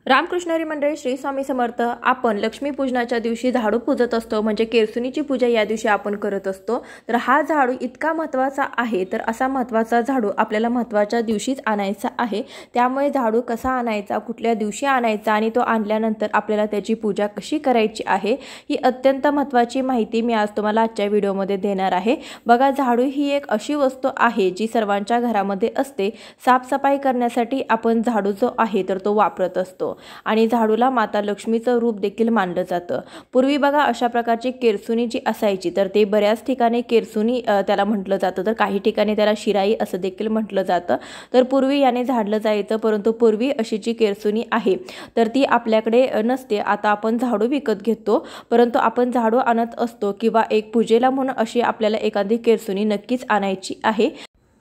रामकृष्ण हरी मंडळी, श्री स्वामी समर्थ। आपण लक्ष्मीपूजनाच्या दिवशी झाडू पूजत असतो, म्हणजे केरसुनीची पूजा या दिवशी आपण करत असतो। तर हा झाडू इतका महत्त्वाचा आहे, तर असा महत्त्वाचा झाडू आपल्याला महत्त्वाच्या दिवशीच आणायचा आहे। त्यामुळे झाडू कसा आणायचा, कुठल्या दिवशी आणायचा आणि तो आणल्यानंतर आपल्याला त्याची पूजा कशी करायची आहे, ही अत्यंत महत्त्वाची माहिती मी आज तुम्हाला आजच्या व्हिडिओमध्ये देणार आहे। बघा, झाडू ही एक अशी वस्तू आहे जी सर्वांच्या घरामध्ये असते। साफसफाई करण्यासाठी आपण झाडू जो आहे तर तो वापरत असतो आणि झाडूला माता लक्ष्मीचं रूप देखील मानलं जातं। पूर्वी बघा, अशा प्रकारची केरसुनी जी असायची तर ते बऱ्याच ठिकाणी केरसुनी त्याला म्हटलं जातं, तर काही ठिकाणी त्याला शिराई असं देखील म्हटलं जातं। तर पूर्वी याने झाडलं जायचं, परंतु पूर्वी अशी जी केरसुनी आहे तर ती आपल्याकडे नसते। आता आपण झाडू विकत घेतो, परंतु आपण झाडू आणत असतो किंवा एक पूजेला म्हणून अशी आपल्याला एखादी केरसुनी नक्कीच आणायची आहे।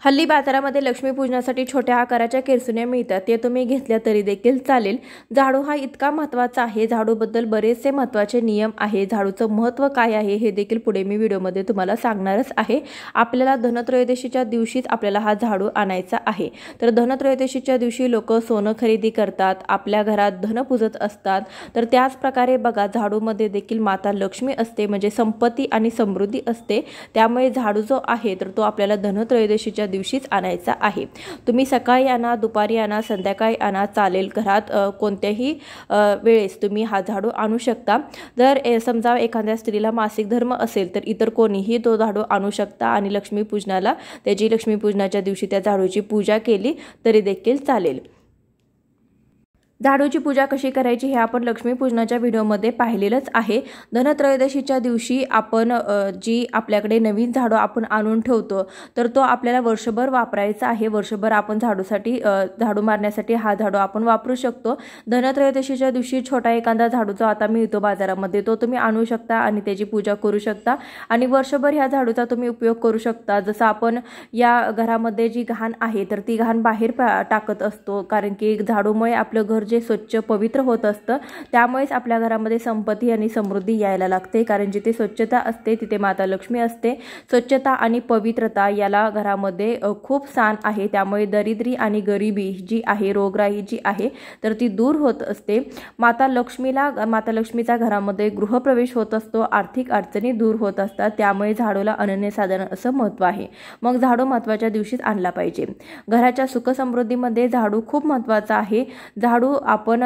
हल्ली बाजारामध्ये लक्ष्मीपूजनासाठी छोट्या आकाराच्या केरसुन्या मिळतात, ते तुम्ही घेतल्या तरी देखील चालेल। झाडू हा इतका महत्त्वाचा आहे, झाडूबद्दल बरेचसे महत्त्वाचे नियम आहे। झाडूचं महत्त्व काय आहे हे देखील पुढे मी व्हिडिओमध्ये तुम्हाला सांगणारच आहे। आपल्याला धनत्रयोदशीच्या दिवशीच आपल्याला हा झाडू आणायचा आहे। तर धनत्रयोदशीच्या दिवशी लोक सोनं खरेदी करतात, आपल्या घरात धन पूजत असतात। तर त्याच प्रकारे बघा, झाडूमध्ये देखील माता लक्ष्मी असते, म्हणजे संपत्ती आणि समृद्धी असते। त्यामुळे झाडू जो आहे तर तो आपल्याला धनत्रयोदशीच्या दिवशीच आणायचा आहे। तुम्ही सकाळी आणा, दुपारी आणा, संध्याकाळी आणा, चालेल। घरात कोणत्याही वेळेस तुम्ही हा झाडू आणू शकता। जर समजा एखाद्या स्त्रीला मासिक धर्म असेल तर इतर कोणीही तो झाडू आणू शकता आणि लक्ष्मीपूजनाला त्याची लक्ष्मीपूजनाच्या दिवशी त्या झाडूची पूजा केली तरी देखील चालेल। झाडूची पूजा कशी करायची हे आपण लक्ष्मीपूजनाच्या व्हिडिओमध्ये पाहिलेलंच आहे। धनत्रयोदशीच्या दिवशी आपण जी आपल्याकडे नवीन झाडू आपण आणून ठेवतो तर तो आपल्याला वर्षभर वापरायचा आहे। वर्षभर आपण झाडू मारण्यासाठी हा झाडू आपण वापरू शकतो। धनत्रयोदशीच्या दिवशी छोटा एखादा झाडू जो आता मिळतो बाजारामध्ये तो तुम्ही आणू शकता आणि त्याची पूजा करू शकता आणि वर्षभर ह्या झाडूचा तुम्ही उपयोग करू शकता। जसं आपण या घरामध्ये जी घाण आहे तर ती घाण बाहेर टाकत असतो, कारण की झाडूमुळे आपलं घर जे स्वच्छ पवित्र होत असतं। त्यामुळेच आपल्या घरामध्ये संपत्ती आणि समृद्धी यायला लागते, कारण जिथे स्वच्छता असते तिथे माता लक्ष्मी असते। स्वच्छता आणि पवित्रता याला घरामध्ये खूप स्थान आहे। त्यामुळे दरिद्री आणि गरिबी जी आहे, रोगराई जी आहे तर ती दूर होत असते। माता लक्ष्मीचा घरामध्ये गृहप्रवेश होत असतो, आर्थिक अडचणी दूर होत असतात। त्यामुळे झाडूला अनन्यसाधारण असं महत्त्व आहे। मग झाडू महत्त्वाच्या दिवशीच आणला पाहिजे। घराच्या सुखसमृद्धीमध्ये झाडू खूप महत्त्वाचा आहे। झाडू आपण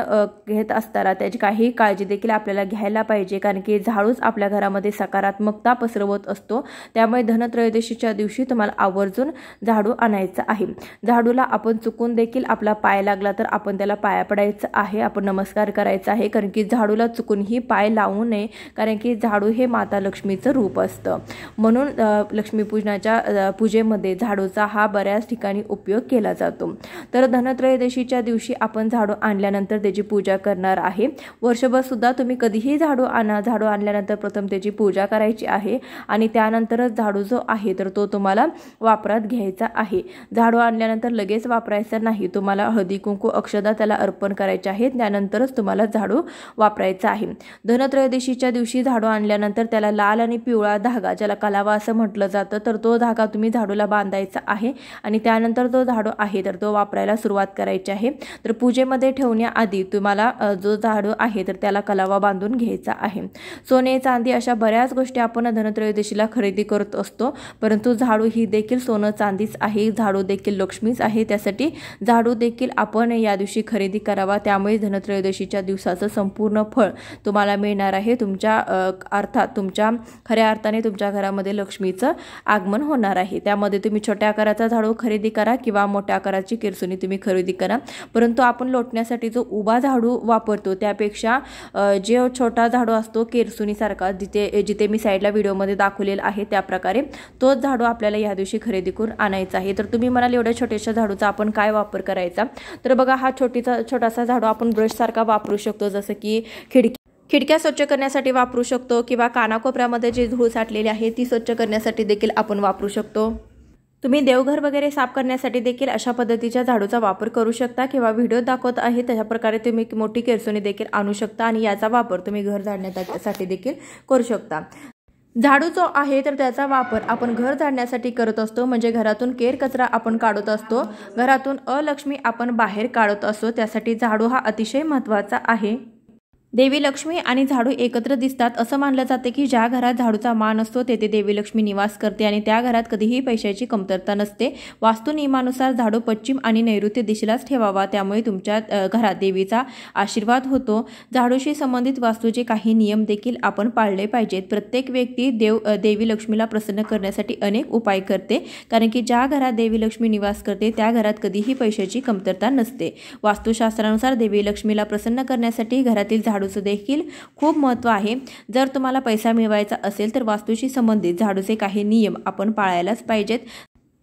घेत असताना त्याची काही काळजी देखील आपल्याला घ्यायला पाहिजे, कारण की झाडूच आपल्या घरामध्ये सकारात्मकता पसरवत असतो। त्यामुळे धनत्रयोदशीच्या दिवशी तुम्हाला आवर्जून झाडू आणायचं आहे। झाडूला आपण चुकून देखील आपला पाय लागला तर आपण त्याला पाया पडायचं आहे, आपण नमस्कार करायचा आहे, कारण की झाडूला चुकूनही पाय लावू नये, कारण की झाडू हे माता लक्ष्मीचं रूप असतं। म्हणून लक्ष्मीपूजनाच्या पूजेमध्ये झाडूचा हा बऱ्याच ठिकाणी उपयोग केला जातो। तर धनत्रयोदशीच्या दिवशी आपण झाडू आणल्यानंतर त्याची पूजा करणार आहे। वर्षभर सुद्धा तुम्ही कधीही झाडू आणा, झाडू आणल्यानंतर प्रथम त्याची पूजा करायची आहे आणि त्यानंतरच झाडू जो आहे तर तो तुम्हाला वापरात घ्यायचा आहे। झाडू आणल्यानंतर लगेच वापरायचा नाही, तुम्हाला हळदी कुंकू अक्षदा त्याला अर्पण करायचे आहेत, त्यानंतरच तुम्हाला झाडू वापरायचा आहे। धनत्रयोदशीच्या दिवशी झाडू आणल्यानंतर त्याला लाल आणि पिवळा धागा, ज्याला कलावा असं म्हटलं जातं, तर तो धागा तुम्ही झाडूला बांधायचा आहे आणि त्यानंतर जो झाडू आहे तर तो वापरायला सुरुवात करायची आहे। तर पूजेमध्ये ठेवण्याआधी तुम्हाला जो झाडू आहे तर त्याला कलावा बांधून घ्यायचा आहे। सोने, चांदी अशा बऱ्याच गोष्टी आपण धनत्रयोदशीला खरेदी करत असतो, परंतु झाडू ही देखील सोनं चांदीच आहे, झाडू देखील लक्ष्मीच आहे। त्यासाठी झाडू देखील आपण या दिवशी खरेदी करावा। त्यामुळे धनत्रयोदशीच्या दिवसाचं संपूर्ण फळ तुम्हाला मिळणार आहे। तुमच्या खऱ्या अर्थाने तुमच्या घरामध्ये लक्ष्मीचं आगमन होणार आहे। त्यामध्ये तुम्ही छोट्या आकाराचा झाडू खरेदी करा किंवा मोठ्या आकाराची केरसुनी तुम्ही खरेदी करा, परंतु आपण लोटण्यासाठी जो उभा झाडू वापरतो त्यापेक्षा जो छोटा झाडू असतो केरसुनीसारखा, जिथे मी साईडला व्हिडिओमध्ये दाखवलेला आहे त्या प्रकारे तोच झाडू आपल्याला या दिवशी खरेदी करून आणायचा आहे। तर तुम्ही म्हणाल एवढ्या छोट्याशा झाडूचा आपण काय वापर करायचा, तर बघा, हा छोटासा झाडू आपण ब्रशसारखा वापरू शकतो, जसं की खिडक्या स्वच्छ करण्यासाठी वापरू शकतो किंवा कानाकोपऱ्यामध्ये जे धूळ साठलेली आहे ती स्वच्छ करण्यासाठी देखील आपण वापरू शकतो। तुम्ही देवघर वगैरे साफ करण्यासाठी देखील अशा पद्धतीच्या झाडूचा वापर करू शकता किंवा व्हिडिओ दाखवत आहे तशा प्रकारे तुम्ही मोठी केरसुनी देखील आणू शकता आणि याचा वापर तुम्ही घर झाडण्यासाठी देखील करू शकता। झाडू जो आहे तर त्याचा वापर आपण घर झाडण्यासाठी करत असतो, म्हणजे घरातून केर कचरा आपण काढत असतो, घरातून अलक्ष्मी आपण बाहेर काढत असतो, त्यासाठी झाडू हा अतिशय महत्त्वाचा आहे। देवी लक्ष्मी आणि झाडू एकत्र दिसतात असं मानलं जाते की ज्या घरात झाडूचा मान असतो तेथे देवी लक्ष्मी निवास करते आणि त्या घरात कधीही पैशाची कमतरता नसते। वास्तु नियमानुसार झाडू पश्चिम आणि नैऋत्य दिशेलाच ठेवावा, त्यामुळे तुमच्या घरात देवीचा आशीर्वाद होतो। झाडूशी संबंधित वास्तूचे काही नियम देखील आपण पाळले पाहिजेत। प्रत्येक व्यक्ती देवी लक्ष्मीला प्रसन्न करण्यासाठी अनेक उपाय करते, कारण की ज्या घरात देवी लक्ष्मी निवास करते त्या घरात कधीही पैशाची कमतरता नसते। वास्तुशास्त्रानुसार देवी लक्ष्मीला प्रसन्न करण्यासाठी घरातील झाडूचं देखील खूप महत्त्व आहे। जर तुम्हाला पैसा मिळवायचा असेल तर वास्तूशी संबंधित झाडूचे काही नियम आपण पाळायलाच पाहिजेत।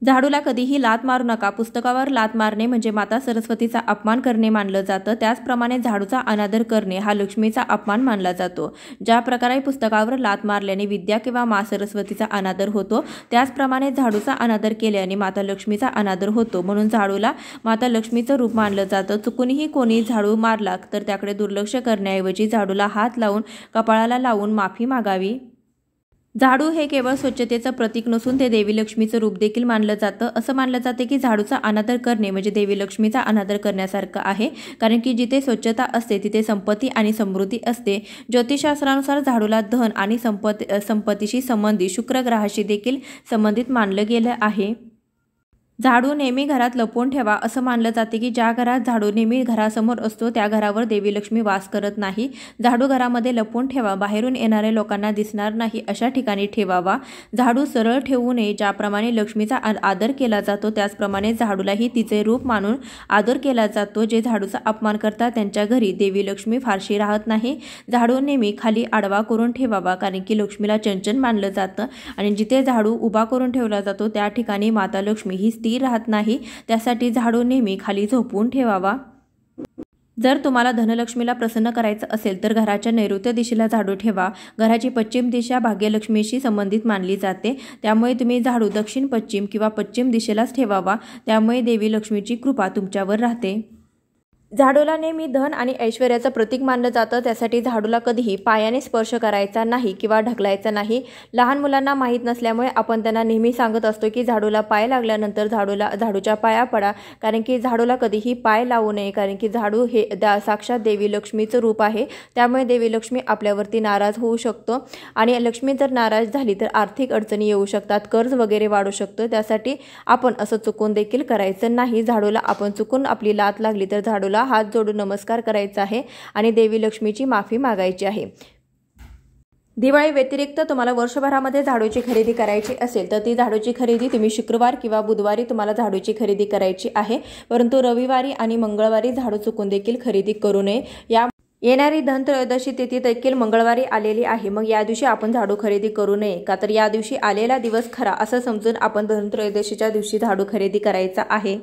झाडूला कधीही लात मारू नका। पुस्तकावर लात मारणे म्हणजे माता सरस्वतीचा अपमान करणे मानलं जातं, त्याचप्रमाणे झाडूचा अनादर करणे हा लक्ष्मीचा अपमान मानला जातो। ज्या प्रकारे पुस्तकावर लात मारल्याने विद्या किंवा मा सरस्वतीचा अनादर होतो, त्याचप्रमाणे झाडूचा अनादर केल्याने माता लक्ष्मीचा अनादर होतो, म्हणून झाडूला माता लक्ष्मीचं रूप मानलं जातं। चुकूनही कोणी झाडू मारला तर त्याकडे दुर्लक्ष करण्याऐवजी झाडूला हात लावून कपाळाला लावून माफी मागावी। झाडू हे केवळ स्वच्छतेचं प्रतीक नसून ते देवी लक्ष्मीचं रूप देखील मानलं जातं। असं मानलं जाते की झाडूचा अनादर करणे म्हणजे देवी लक्ष्मीचा अनादर करण्यासारखं आहे, कारण की जिथे स्वच्छता असते तिथे संपत्ती आणि समृद्धी असते। ज्योतिषशास्त्रानुसार झाडूला धन आणि संपत्तीशी संबंधित शुक्र ग्रहाशी देखील संबंधित मानलं गेलं आहे। झाडू नेहमी घरात लपवून ठेवा। असं मानलं जाते की ज्या घरात झाडू नेहमी घरासमोर असतो त्या घरावर देवी लक्ष्मी वास करत नाही। झाडू घरामध्ये लपवून ठेवा, बाहेरून येणाऱ्या लोकांना दिसणार नाही अशा ठिकाणी ठेवावा। झाडू सरळ ठेवू नये। ज्याप्रमाणे लक्ष्मीचा आदर केला जातो त्याचप्रमाणे झाडूलाही तिचे रूप मानून आदर केला जातो। जे झाडूचा अपमान करतात त्यांच्या घरी देवी लक्ष्मी फारशी राहत नाही। झाडू नेहमी खाली आडवा करून ठेवावा, कारण की लक्ष्मीला चंचल मानलं जातं आणि जिथे झाडू उभा करून ठेवला जातो त्या ठिकाणी माता लक्ष्मी ही स्थिर राहत नाही, त्यासाठी झाडू नेहमी खाली झोपून ठेवावा। जर तुम्हाला धनलक्ष्मीला प्रसन्न करायचं असेल तर घराच्या नैऋत्य दिशेला झाडू ठेवा। घराची पश्चिम दिशा भाग्यलक्ष्मीशी संबंधित मानली जाते, त्यामुळे तुम्ही झाडू दक्षिण पश्चिम किंवा पश्चिम दिशेलाच ठेवावा, त्यामुळे देवी लक्ष्मीची कृपा तुमच्यावर राहते। झाडूला नेहमी धन आणि ऐश्वर्याचं प्रतीक मानलं जातं, त्यासाठी झाडूला कधीही पायाने स्पर्श करायचा नाही किंवा ढकलायचा नाही। लहान मुलांना माहीत नसल्यामुळे आपण त्यांना नेहमी सांगत असतो की झाडूला पाय लागल्यानंतर झाडूच्या पाया पडा, कारण की झाडूला कधीही पाय लावू नये, कारण की झाडू हे साक्षात देवी लक्ष्मीचं रूप आहे। त्यामुळे देवी लक्ष्मी आपल्यावरती नाराज होऊ शकतो आणि लक्ष्मी जर नाराज झाली तर आर्थिक अडचणी येऊ शकतात, कर्ज वगैरे वाढू शकतो, त्यासाठी आपण असं चुकून देखील करायचं नाही। झाडूला आपण चुकून आपली लात लागली तर झाडूला हात जोडून नमस्कार करायचा आहे आणि देवी लक्ष्मीची माफी मागायची आहे। दिवाळी व्यतिरिक्त तुम्हाला वर्षभरामध्ये झाडूची खरेदी करायची असेल तर ती झाडूची खरेदी तुम्ही शुक्रवार किंवा बुधवारी तुम्हाला झाडूची खरेदी करायची आहे, परंतु रविवारी आणि मंगळवारी झाडू चुकून देखील खरेदी करू नये। येणारी धनत्रयोदशी तिथी देखील मंगळवारी आलेली आहे, मग या दिवशी आपण झाडू खरेदी करू नये, का तर या दिवशी आलेला दिवस खरा असं समजून आपण धनत्रयोदशीच्या दिवशी झाडू खरेदी करायचा आहे।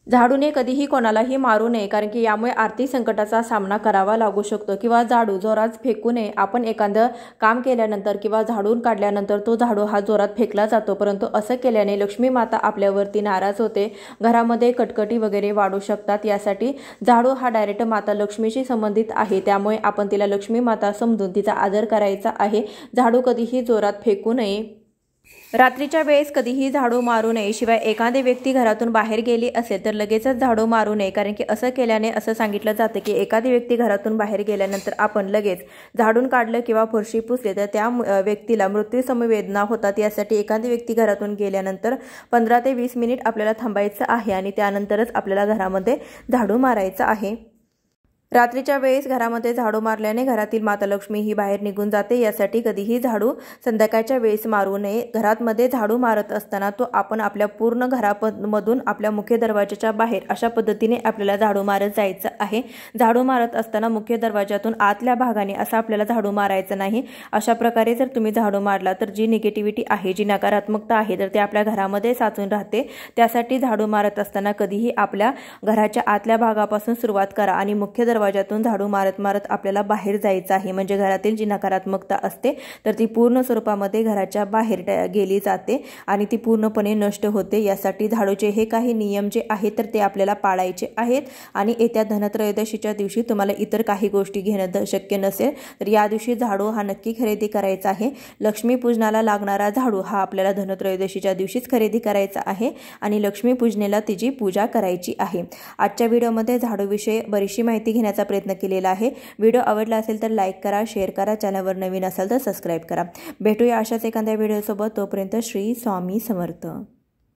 झाडूने कधीही कोणालाही मारू नये, कारण की यामुळे आर्थिक संकटाचा सामना करावा लागू शकतो, किंवा झाडू जोरात फेकू नये। आपण एखादं काम केल्यानंतर किंवा झाडून काढल्यानंतर तो झाडू हा जोरात फेकला जातो, परंतु असं केल्याने लक्ष्मी माता आपल्यावरती नाराज होते, घरामध्ये कटकटी वगैरे वाढू शकतात। यासाठी झाडू हा डायरेक्ट माता लक्ष्मीशी संबंधित आहे, त्यामुळे आपण तिला लक्ष्मी माता समजून तिचा आदर करायचा आहे। झाडू कधीही जोरात फेकू नये। रात्रीच्या वेळेस कधीही झाडू मारू नये। शिवाय एखादी व्यक्ती घरातून बाहेर गेली असेल तर लगेचच झाडू मारू नये, कारण की असं केल्याने असं सांगितलं जातं की एखादी व्यक्ती घरातून बाहेर गेल्यानंतर आपण लगेच झाडून काढलं किंवा फरशी पुसले तर त्या व्यक्तीला मृत्यूसम वेदना होतात। यासाठी एखादी व्यक्ती घरातून गेल्यानंतर 15 ते 20 मिनिट आपल्याला थांबायचं आहे आणि त्यानंतरच आपल्याला घरामध्ये झाडू मारायचा आहे। रात्रीच्या वेळेस घरामध्ये झाडू मारल्याने घरातील माता लक्ष्मी ही बाहेर निघून जाते, यासाठी कधीही झाडू संध्याकाळच्या वेळेस मारू नये। घरामध्ये झाडू मारत असताना तो आपण आपल्या पूर्ण घरामधून आपल्या मुख्य दरवाजाच्या बाहेर अशा पद्धतीने आपल्याला झाडू मारत जायचं आहे। झाडू मारत असताना मुख्य दरवाजातून आतल्या भागाने असं आपल्याला झाडू मारायचं नाही। अशा प्रकारे जर तुम्ही झाडू मारला तर जी निगेटिव्हिटी आहे, जी नकारात्मकता आहे तर ते आपल्या घरामध्ये साचून राहते। त्यासाठी झाडू मारत असताना कधीही आपल्या घराच्या आतल्या भागापासून सुरुवात करा आणि मुख्य दरवाजातून झाडू मारत मारत आपल्याला बाहेर जायचं आहे, म्हणजे घरातील जी नकारात्मकता असते तर ती पूर्ण स्वरूपामध्ये घराच्या बाहेर गेली जाते आणि ती पूर्णपणे नष्ट होते। यासाठी झाडूचे हे काही नियम जे आहेत तर ते आपल्याला पाळायचे आहेत आणि येत्या धनत्रयोदशीच्या दिवशी तुम्हाला इतर काही गोष्टी घेणं शक्य नसेल तर या दिवशी झाडू हा नक्की खरेदी करायचा आहे। लक्ष्मीपूजनाला लागणारा झाडू हा आपल्याला धनत्रयोदशीच्या दिवशीच खरेदी करायचा आहे आणि लक्ष्मीपूजनेला तिची पूजा करायची आहे। आजच्या व्हिडिओमध्ये झाडूविषयी बरीचशी माहिती घेण्याचा प्रयत्न केलेला आहे। व्हिडिओ आवडला असेल तर लाईक करा, शेअर करा, चॅनलवर नवीन असाल तर सबस्क्राईब करा। भेटूया अशाच एखाद्या व्हिडिओसोबत, तोपर्यंत श्री स्वामी समर्थ।